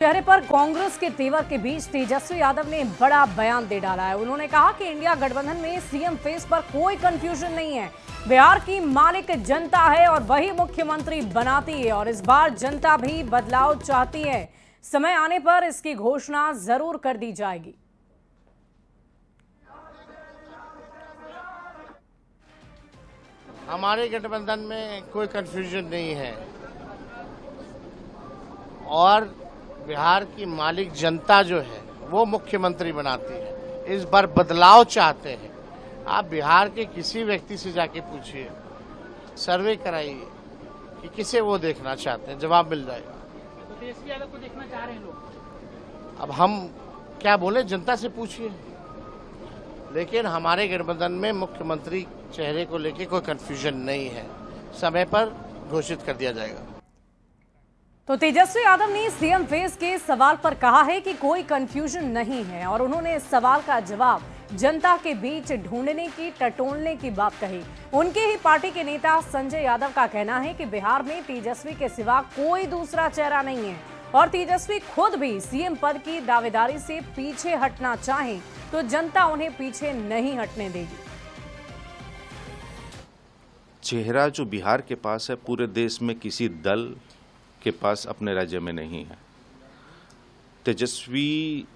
चेहरे पर कांग्रेस के तेवर के बीच तेजस्वी यादव ने बड़ा बयान दे डाला है। उन्होंने कहा कि इंडिया गठबंधन में सीएम फेस पर कोई कंफ्यूजन नहीं है। बिहार की मालिक जनता है और वही मुख्यमंत्री बनाती है और इस बार जनता भी बदलाव चाहती है। समय आने पर इसकी घोषणा जरूर कर दी जाएगी। हमारे गठबंधन में कोई कंफ्यूजन नहीं है और बिहार की मालिक जनता जो है वो मुख्यमंत्री बनाती है। इस बार बदलाव चाहते हैं। आप बिहार के किसी व्यक्ति से जाके पूछिए, सर्वे कराइए कि किसे वो देखना चाहते हैं, जवाब मिल जाएगा। तो तेजस्वी यादव को देखना चाह रहे हैं लोग। अब हम क्या बोले, जनता से पूछिए। लेकिन हमारे गठबंधन में मुख्यमंत्री चेहरे को लेकर कोई कंफ्यूजन नहीं है। समय पर घोषित कर दिया जाएगा। तो तेजस्वी यादव ने सीएम फेस के सवाल पर कहा है कि कोई कंफ्यूजन नहीं है और उन्होंने इस सवाल का जवाब जनता के बीच ढूंढने की, टटोलने की बात कही। उनके ही पार्टी के नेता संजय यादव का कहना है कि बिहार में तेजस्वी के सिवा कोई दूसरा चेहरा नहीं है और तेजस्वी खुद भी सीएम पद की दावेदारी से पीछे हटना चाहें तो जनता उन्हें पीछे नहीं हटने देगी। चेहरा जो बिहार के पास है, पूरे देश में किसी दल के पास अपने राज्य में नहीं है। तेजस्वी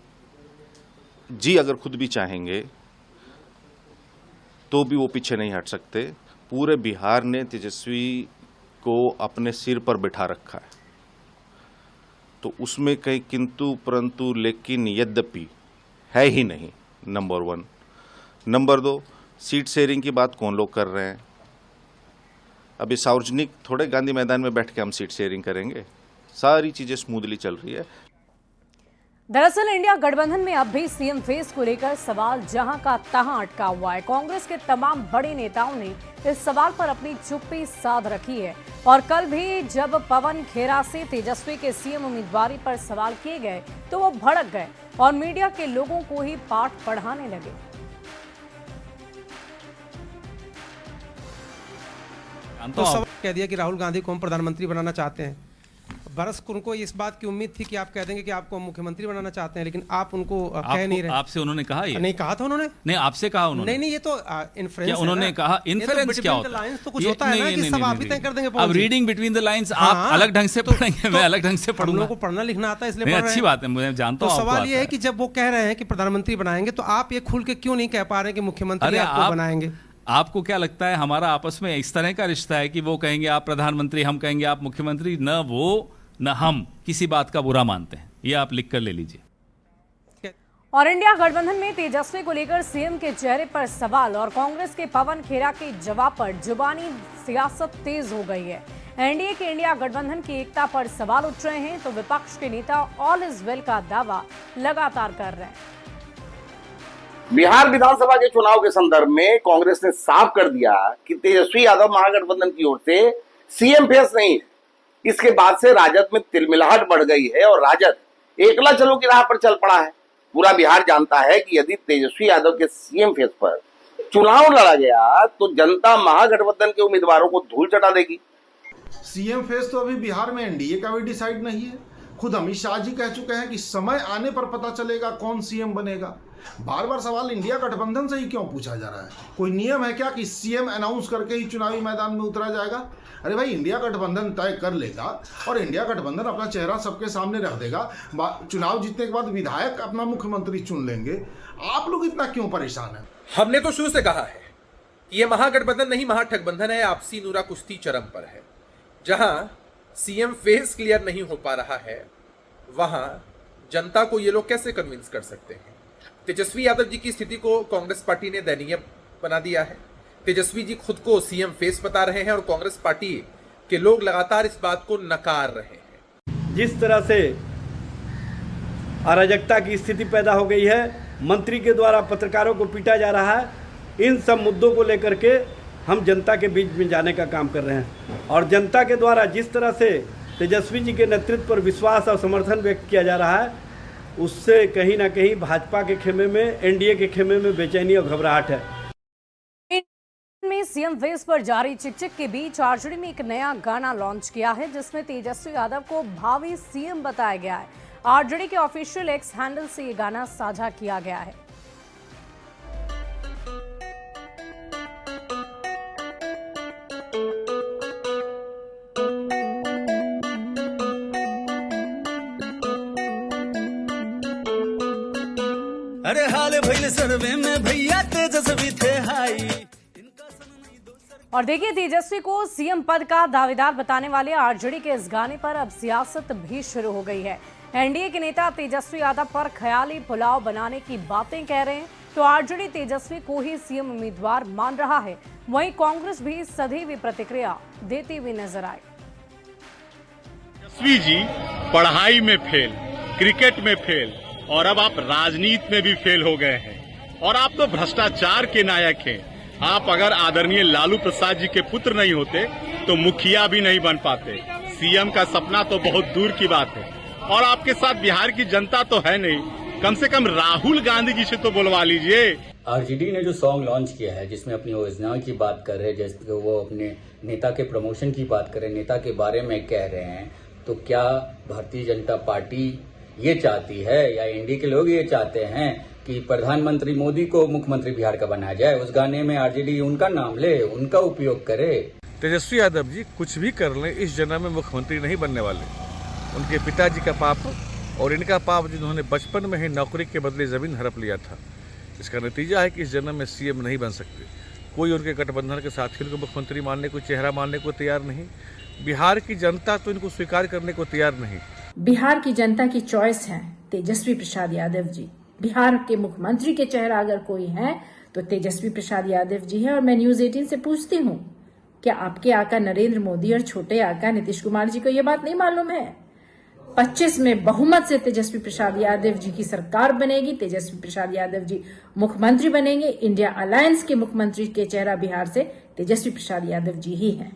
जी अगर खुद भी चाहेंगे तो भी वो पीछे नहीं हट सकते। पूरे बिहार ने तेजस्वी को अपने सिर पर बिठा रखा है, तो उसमें कहीं किंतु परंतु लेकिन यद्यपि है ही नहीं। नंबर 1। नंबर 2, सीट शेयरिंग की बात कौन लोग कर रहे हैं? अभी सार्वजनिक थोड़े गांधी मैदान में बैठ के हम सीट शेयरिंग करेंगे। सारी चीजें स्मूथली चल रही है। दरअसल इंडिया गठबंधन में अब भी सीएम फेस को लेकर सवाल जहां का तहां अटका हुआ है। कांग्रेस के तमाम बड़े नेताओं ने इस सवाल पर अपनी चुप्पी साध रखी है और कल भी जब पवन खेरा से तेजस्वी के सीएम उम्मीदवारी पर सवाल किए गए तो वो भड़क गए और मीडिया के लोगों को ही पाठ पढ़ाने लगे। तो सब कह दिया कि राहुल गांधी को हम प्रधानमंत्री बनाना चाहते हैं। बरस उनको इस बात की उम्मीद थी कि आप कह देंगे कि आपको मुख्यमंत्री बनाना चाहते हैं, लेकिन आप उनको कह नहीं रहे। आपसे उन्होंने कहा ये? नहीं कहा था उन्होंने। नहीं, आपसे कहा उन्होंने? नहीं, ये तो इन्फ्लुएंस है। उन्होंने कहा इन्फ्लुएंस क्या होता है? तो कुछ होता है ना कि सब आप ही तय कर देंगे। अब रीडिंग बिटवीन द लाइंस आप अलग ढंग से पढ़ेंगे, मैं अलग ढंग से पढ़ूंगा। हम लोगों को पढ़ना लिखना आता है, इसलिए पढ़ रहे हैं। अच्छी बात है, मुझे जानता हूं। तो सवाल ये है कि जब वो कह रहे हैं कि प्रधानमंत्री बनाएंगे तो आप ये खुल के क्यों नहीं कह पा रहे हैं कि मुख्यमंत्री आपको बनाएंगे? आपको क्या लगता है हमारा आपस में इस तरह का रिश्ता है कि वो कहेंगे आप प्रधानमंत्री, हम कहेंगे आप मुख्यमंत्री? न वो न हम किसी बात का बुरा मानते हैं, ये आप लिख कर ले लीजिए। और इंडिया गठबंधन में तेजस्वी को लेकर सीएम के चेहरे पर सवाल और कांग्रेस के पवन खेरा के जवाब पर जुबानी सियासत तेज हो गई है। एनडीए के इंडिया गठबंधन की एकता पर सवाल उठ रहे हैं तो विपक्ष के नेता ऑल इज वेल का दावा लगातार कर रहे हैं। बिहार विधानसभा के चुनाव के संदर्भ में कांग्रेस ने साफ कर दिया कि तेजस्वी यादव महागठबंधन की ओर से सीएम फेस नहीं है। इसके बाद से राजद में तिलमिलाहट बढ़ गई है और राजद एकला चलो की राह पर चल पड़ा है। पूरा बिहार जानता है कि यदि तेजस्वी यादव के सीएम फेस पर चुनाव लड़ा गया तो जनता महागठबंधन के उम्मीदवारों को धूल चटा देगी। सीएम फेस तो अभी बिहार में एनडीए का भी डिसाइड नहीं है। खुद अमित शाह जी कह चुके हैं कि समय आने पर पता चलेगा कौन सीएम बनेगा। बार बार सवाल इंडिया गठबंधन से ही क्यों पूछा जा रहा है? कोई नियम है क्या कि सीएम अनाउंस करके ही चुनावी मैदान में उतरा जाएगा? अरे भाई, इंडिया गठबंधन तय कर लेगा और इंडिया गठबंधन अपना चेहरा सबके सामने रख देगा। चुनाव जीतने के बाद विधायक अपना मुख्यमंत्री चुन लेंगे। आप लोग इतना क्यों परेशान हैं? हमने तो शुरू से कहा है कि यह महागठबंधन नहीं महाठगबंधन है। आपसी नूरा कुश्ती चरम पर है। जहां सीएम फेस क्लियर नहीं हो पा रहा है वहां जनता को ये लोग कैसे कन्विंस कर सकते हैं? तेजस्वी यादव जी की स्थिति को कांग्रेस पार्टी ने दयनीय बना दिया है। तेजस्वी जी खुद को सीएम फेस बता रहे हैं और कांग्रेस पार्टी के लोग लगातार इस बात को नकार रहे हैं। जिस तरह से अराजकता की स्थिति पैदा हो गई है, मंत्री के द्वारा पत्रकारों को पीटा जा रहा है, इन सब मुद्दों को लेकर के हम जनता के बीच में जाने का काम कर रहे हैं। और जनता के द्वारा जिस तरह से तेजस्वी जी के नेतृत्व पर विश्वास और समर्थन व्यक्त किया जा रहा है, उससे कहीं ना कहीं भाजपा के खेमे में, एनडीए के खेमे में बेचैनी और घबराहट है। में सीएम फेस पर जारी चिकचिक के बीच आरजेडी ने एक नया गाना लॉन्च किया है जिसमें तेजस्वी यादव को भावी सीएम बताया गया है। आरजेडी के ऑफिशियल एक्स हैंडल से ये गाना साझा किया गया है। अरे हाल भइल सर्वे में भैया तेजस्वी थे हाई। और देखिए, तेजस्वी को सीएम पद का दावेदार बताने वाले आरजेडी के इस गाने पर अब सियासत भी शुरू हो गई है। एनडीए के नेता तेजस्वी यादव पर ख्याली पुलाव बनाने की बातें कह रहे हैं, तो आरजेडी तेजस्वी को ही सीएम उम्मीदवार मान रहा है। वहीं कांग्रेस भी सदैव प्रतिक्रिया देती हुई नजर आई। तेजस्वी जी पढ़ाई में फेल, क्रिकेट में फेल और अब आप राजनीति में भी फेल हो गए हैं और आप तो भ्रष्टाचार के नायक हैं। आप अगर आदरणीय लालू प्रसाद जी के पुत्र नहीं होते तो मुखिया भी नहीं बन पाते। सीएम का सपना तो बहुत दूर की बात है और आपके साथ बिहार की जनता तो है नहीं, कम से कम राहुल गांधी जी से तो बुलवा लीजिए। आरजेडी ने जो सॉन्ग लॉन्च किया है जिसमें अपनी योजनाओं की बात कर रहे हैं, जैसे वो अपने नेता के प्रमोशन की बात कर रहे हैं, नेता के बारे में कह रहे हैं, तो क्या भारतीय जनता पार्टी ये चाहती है या एनडीए के लोग ये चाहते हैं कि प्रधानमंत्री मोदी को मुख्यमंत्री बिहार का बनाया जाए? उस गाने में आरजेडी उनका नाम ले, उनका उपयोग करे। तेजस्वी यादव जी कुछ भी कर लें, इस जन्म में मुख्यमंत्री नहीं बनने वाले। उनके पिताजी का पाप और इनका पाप जिन्होंने बचपन में ही नौकरी के बदले जमीन हड़प लिया था, इसका नतीजा है कि इस जन्म में सीएम नहीं बन सकते। कोई उनके गठबंधन के साथियों को मुख्यमंत्री मानने को, चेहरा मानने को तैयार नहीं। बिहार की जनता तो इनको स्वीकार करने को तैयार नहीं। बिहार की जनता की चॉइस है तेजस्वी प्रसाद यादव जी। बिहार के मुख्यमंत्री के चेहरा अगर कोई है तो तेजस्वी प्रसाद यादव जी है। और मैं न्यूज 18 से पूछती हूँ, क्या आपके आका नरेंद्र मोदी और छोटे आका नीतीश कुमार जी को ये बात नहीं मालूम है? 25 में बहुमत से तेजस्वी प्रसाद यादव जी की सरकार बनेगी, तेजस्वी प्रसाद यादव जी मुख्यमंत्री बनेंगे। इंडिया अलायंस के मुख्यमंत्री के चेहरा बिहार से तेजस्वी प्रसाद यादव जी ही हैं।